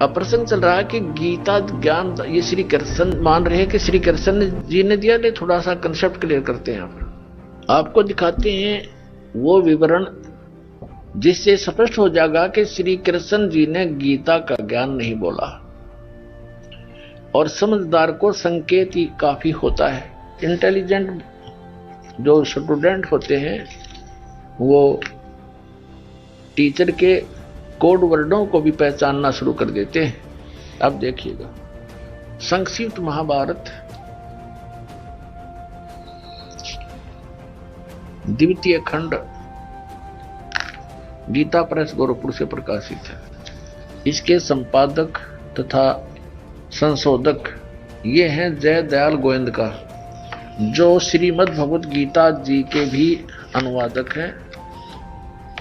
अब प्रसंग चल रहा है कि गीता ज्ञान ये श्री कृष्ण मान रहे हैं कि श्री कृष्ण जी ने दिया। ले थोड़ा सा कंसेप्ट क्लियर करते हैं। आपको दिखाते हैं वो विवरण जिससे स्पष्ट हो जाएगा कि श्री कृष्ण जी ने गीता का ज्ञान नहीं बोला। और समझदार को संकेत ही काफी होता है। इंटेलिजेंट जो स्टूडेंट होते हैं वो टीचर के कोड वर्डों को भी पहचानना शुरू कर देते हैं। अब देखिएगा संक्षिप्त महाभारत द्वितीय खंड गीता प्रेस गोरखपुर से प्रकाशित है। इसके संपादक तथा संशोधक ये हैं जय दयाल गोविंद का, जो श्रीमद् भगवत गीता जी के भी अनुवादक हैं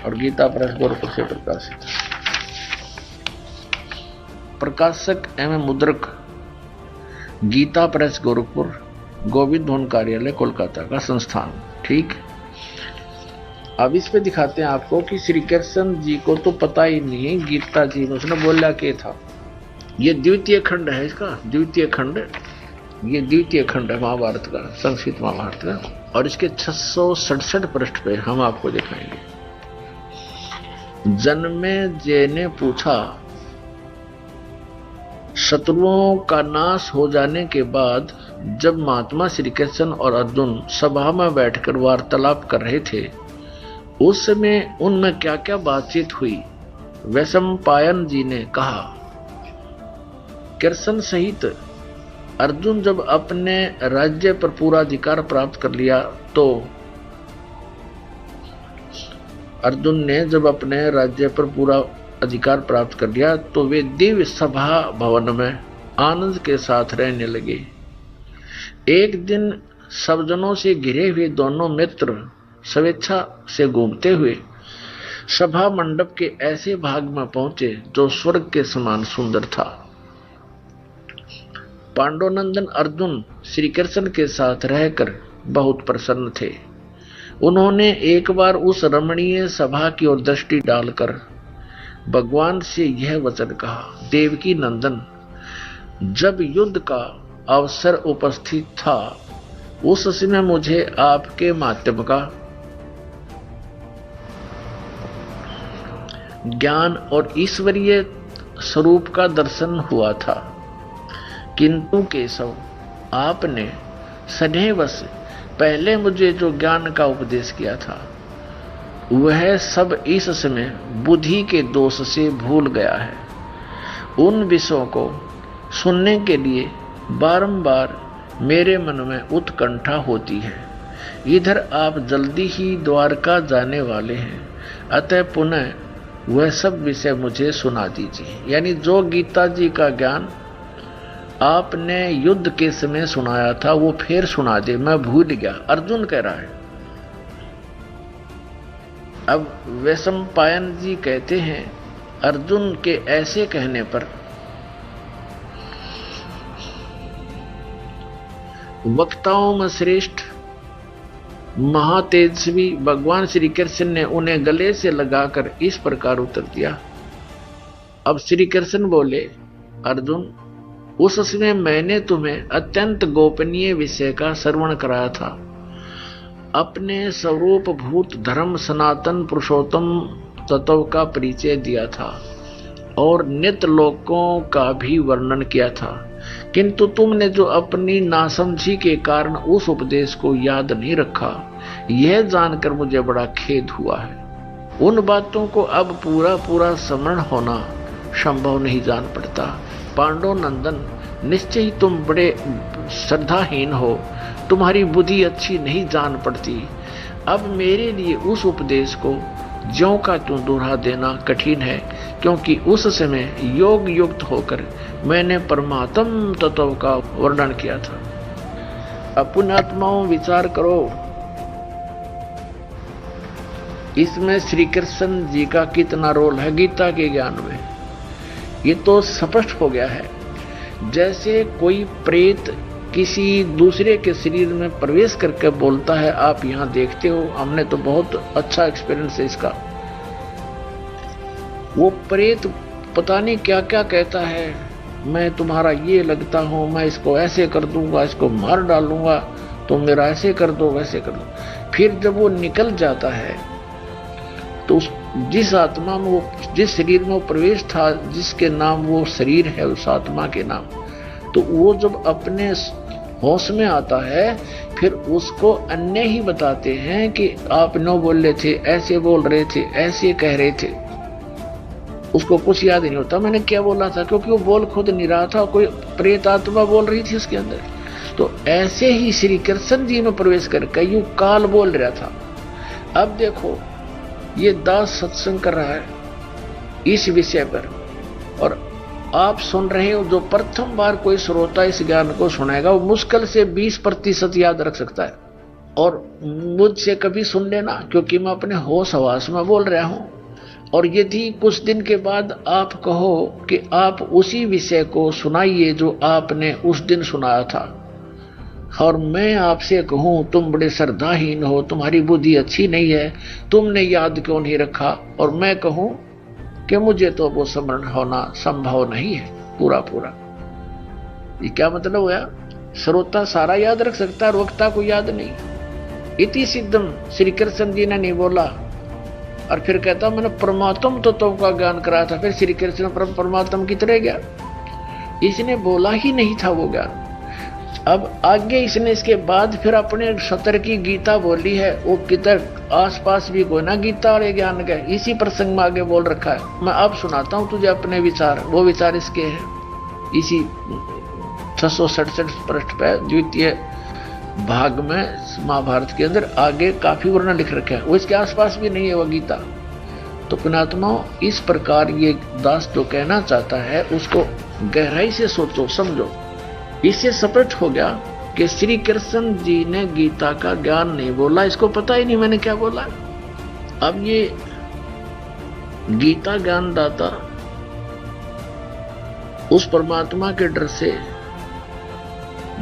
और गीता प्रेस गोरखपुर से प्रकाशित है। प्रकाशक एवं मुद्रक गीता प्रेस गोरखपुर, गोविंद भवन कार्यालय कोलकाता का संस्थान। ठीक, अब इस पे दिखाते हैं आपको कि श्री कृष्ण जी को तो पता ही नहीं है गीता जी में उसने बोला क्या था। ये द्वितीय खंड है, इसका द्वितीय खंड, ये द्वितीय खंड है महाभारत का, संस्कृत महाभारत का। और इसके 667 पृष्ठ पे हम आपको दिखाएंगे। जन्मेजय ने पूछा, शत्रुओं का नाश हो जाने के बाद जब महात्मा श्री कृष्ण और अर्जुन सभा में बैठकर वार्तालाप कर रहे थे, उस समय उनमें क्या क्या बातचीत हुई। वैशंपायन जी ने कहा, कृष्ण सहित अर्जुन जब अपने राज्य पर पूरा अधिकार प्राप्त कर लिया तो अर्जुन ने जब अपने राज्य पर पूरा अधिकार प्राप्त कर लिया तो वे दिव्य सभा भवन में आनंद के साथ रहने लगे। एक दिन सब जनों से घिरे हुए दोनों मित्र स्वेच्छा से घूमते हुए सभा मंडप के ऐसे भाग में पहुंचे जो स्वर्ग के समान सुंदर था। पांडुनंदन अर्जुन श्री कृष्ण के साथ रहकर बहुत प्रसन्न थे। उन्होंने एक बार उस रमणीय सभा की ओर दृष्टि डालकर भगवान से यह वचन कहा, देवकी नंदन, जब युद्ध का अवसर उपस्थित था उस समय मुझे आपके माध्यम का ज्ञान और ईश्वरीय स्वरूप का दर्शन हुआ था, किंतु केशव आपने स्नेहवश पहले मुझे जो ज्ञान का उपदेश किया था वह सब इस समय बुद्धि के दोष से भूल गया है। उन विषयों को सुनने के लिए बारंबार मेरे मन में उत्कंठा होती है। इधर आप जल्दी ही द्वारका जाने वाले हैं, अतः पुनः वह सब विषय मुझे सुना दीजिए। यानी जो गीता जी का ज्ञान आपने युद्ध के समय सुनाया था वो फिर सुना दे, मैं भूल गया, अर्जुन कह रहा है। अब वैशंपायन जी कहते हैं, अर्जुन के ऐसे कहने पर वक्ताओं में श्रेष्ठ महातेजस्वी भगवान श्री कृष्ण ने उन्हें गले से लगाकर इस प्रकार उत्तर दिया। अब श्री कृष्ण बोले, अर्जुन, उस समय मैंने तुम्हें अत्यंत गोपनीय विषय का श्रवण कराया था। अपने स्वरूप भूत धर्म सनातन पुरुषोत्तम तत्व का परिचय दिया था और नित्य लोकों का भी वर्णन किया था, किंतु तुमने जो अपनी नासमझी के कारण उस उपदेश को याद नहीं रखा, यह जानकर मुझे बड़ा खेद हुआ है। उन बातों को अब पूरा पूरा स्मरण होना संभव नहीं जान पड़ता। पांडुनंदन, निश्चय ही तुम बड़े श्रद्धाहीन हो, तुम्हारी बुद्धि अच्छी नहीं जान पड़ती। अब मेरे लिए उस उपदेश को ज्यों का त्यों दोहरा देना कठिन है, क्योंकि उस समय योग युक्त होकर मैंने परमात्म तत्व का वर्णन किया था। अब पुण्यात्माओं विचार करो, इसमें श्री कृष्ण जी का कितना रोल है गीता के ज्ञान में, ये तो स्पष्ट हो गया है। जैसे कोई प्रेत किसी दूसरे के शरीर में प्रवेश करके बोलता है, आप यहाँ देखते हो, हमने तो बहुत अच्छा एक्सपीरियंस है इसका। वो प्रेत पता नहीं क्या क्या कहता है, मैं तुम्हारा ये लगता हूं, मैं इसको ऐसे कर दूंगा, इसको मार डालूंगा, तुम मेरा ऐसे कर दो वैसे कर दो। फिर जब वो निकल जाता है तो जिस आत्मा में वो, जिस शरीर में वो प्रवेश था, जिसके नाम वो शरीर है, उस आत्मा के नाम, तो वो जब अपने होश में आता है फिर उसको अन्य ही बताते हैं कि आप नो बोल रहे थे, ऐसे बोल रहे थे, ऐसे कह रहे थे। उसको कुछ याद नहीं होता मैंने क्या बोला था, क्योंकि वो बोल खुद नहीं रहा था, कोई प्रेत आत्मा बोल रही थी उसके अंदर। तो ऐसे ही श्री कृष्ण जी में प्रवेश करके यूं काल बोल रहा था। अब देखो ये दास सत्संग कर रहा है इस विषय पर, और आप सुन रहे हो। जो प्रथम बार कोई श्रोता इस ज्ञान को सुनेगा वो मुश्किल से 20% याद रख सकता है। और मुझसे कभी सुन लेना, क्योंकि मैं अपने होश हवास में बोल रहा हूं। और यदि कुछ दिन के बाद आप कहो कि आप उसी विषय को सुनाइए जो आपने उस दिन सुनाया था, और मैं आपसे कहूं तुम बड़े श्रद्धाहीन हो, तुम्हारी बुद्धि अच्छी नहीं है, तुमने याद क्यों नहीं रखा, और मैं कहूं कि मुझे तो वो स्मरण होना संभव नहीं है पूरा पूरा, ये क्या मतलब हुआ? श्रोता सारा याद रख सकता है, वक्ता को याद नहीं। इति सिद्धम श्री कृष्ण जी ने नहीं बोला, और फिर कहता मैंने परमात्म तत्व का ज्ञान कराया था, फिर श्री कृष्ण परमात्म की तरह गया। इसने बोला ही नहीं था वो ज्ञान। अब आगे इसने इसके बाद फिर अपने सतर की गीता बोली है, वो किधर आसपास भी कोई ना गीता वाले ज्ञान का, इसी प्रसंग में आगे बोल रखा है। मैं अब सुनाता हूं तुझे अपने विचार, वो विचार इसके हैं इसी 667 पृष्ठ पे द्वितीय भाग में महाभारत के अंदर आगे काफी वर्णन लिख रखे हैं, वो इसके आसपास भी नहीं है वो गीता। तो पुणात्माओं इस प्रकार ये दास जो कहना चाहता है उसको गहराई से सोचो समझो। इससे स्पष्ट हो गया कि श्री कृष्ण जी ने गीता का ज्ञान नहीं बोला, इसको पता ही नहीं मैंने क्या बोला। अब ये गीता ज्ञान दाता उस परमात्मा के डर से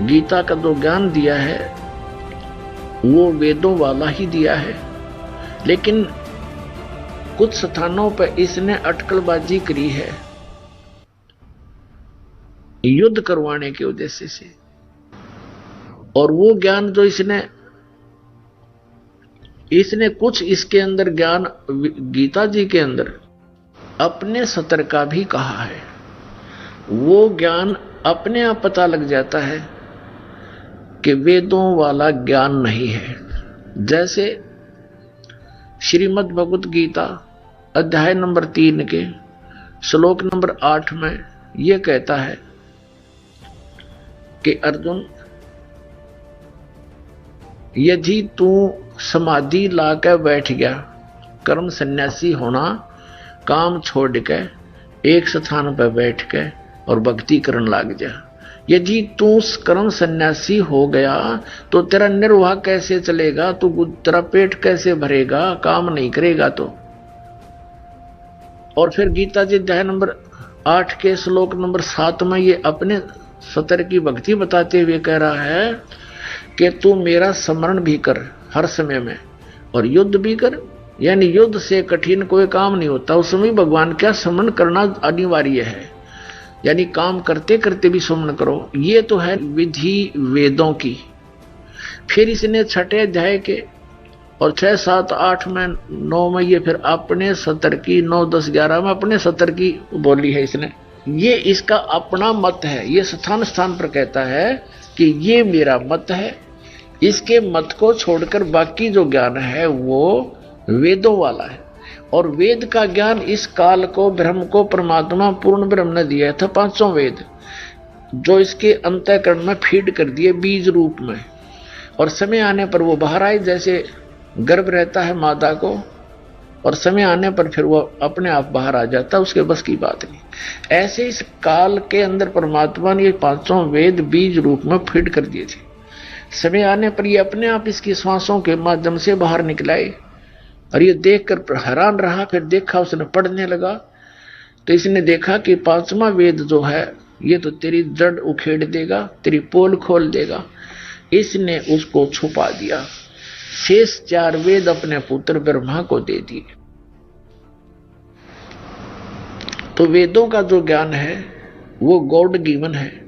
गीता का जो ज्ञान दिया है वो वेदों वाला ही दिया है, लेकिन कुछ स्थानों पर इसने अटकलबाजी करी है युद्ध करवाने के उद्देश्य से। और वो ज्ञान जो इसने कुछ इसके अंदर ज्ञान गीता जी के अंदर अपने सतर का भी कहा है, वो ज्ञान अपने आप पता लग जाता है कि वेदों वाला ज्ञान नहीं है। जैसे श्रीमद् भगवत गीता अध्याय नंबर 3 के श्लोक नंबर 8 में यह कहता है कि अर्जुन यदि तू समाधि लाकर बैठ गया, कर्म सन्यासी होना, काम छोड़ के एक स्थान पर बैठ के और भक्ति करने लग जा, यदि तू कर्म सन्यासी हो गया तो तेरा निर्वाह कैसे चलेगा, तो तेरा पेट कैसे भरेगा, काम नहीं करेगा तो। और फिर गीता जी अध्याय नंबर 8 के श्लोक नंबर 7 में ये अपने सतर की भक्ति बताते हुए कह रहा है कि तू मेरा स्मरण भी कर हर समय में और युद्ध भी कर, यानी युद्ध से कठिन कोई काम नहीं होता, उस समय भगवान का स्मरण करना अनिवार्य है, यानी काम करते करते भी स्मरण करो। ये तो है विधि वेदों की। फिर इसने 6ठे अध्याय के और 6, 7, 8 में 9 में ये फिर अपने सतर की 9, 10, 11 में अपने सतर की बोली है इसने। ये इसका अपना मत है, ये स्थान स्थान पर कहता है कि ये मेरा मत है, इसके मत को छोड़कर बाकी जो ज्ञान है वो वेदों वाला है। और वेद का ज्ञान इस काल को, ब्रह्म को परमात्मा पूर्ण ब्रह्म ने दिया था, 5 वेद जो इसके अंतःकरण में फीड कर दिए बीज रूप में, और समय आने पर वो बाहर आए, जैसे गर्भ रहता है माता को और समय आने पर फिर वो अपने आप बाहर आ जाता, उसके बस की बात नहीं। ऐसे इस काल के अंदर परमात्मा ने 5 वेद बीज रूप में फीड कर दिए थे, समय आने पर ये अपने आप इसकी श्वासों के माध्यम से बाहर निकलाए। और ये देखकर हैरान रहा, फिर देखा उसने पढ़ने लगा तो इसने देखा कि 5वां वेद जो है ये तो तेरी जड़ उखेड़ देगा, तेरी पोल खोल देगा। इसने उसको छुपा दिया, शेष 4 वेद अपने पुत्र ब्रह्मा को दे दिए। तो वेदों का जो ज्ञान है वो गॉड गिवन है,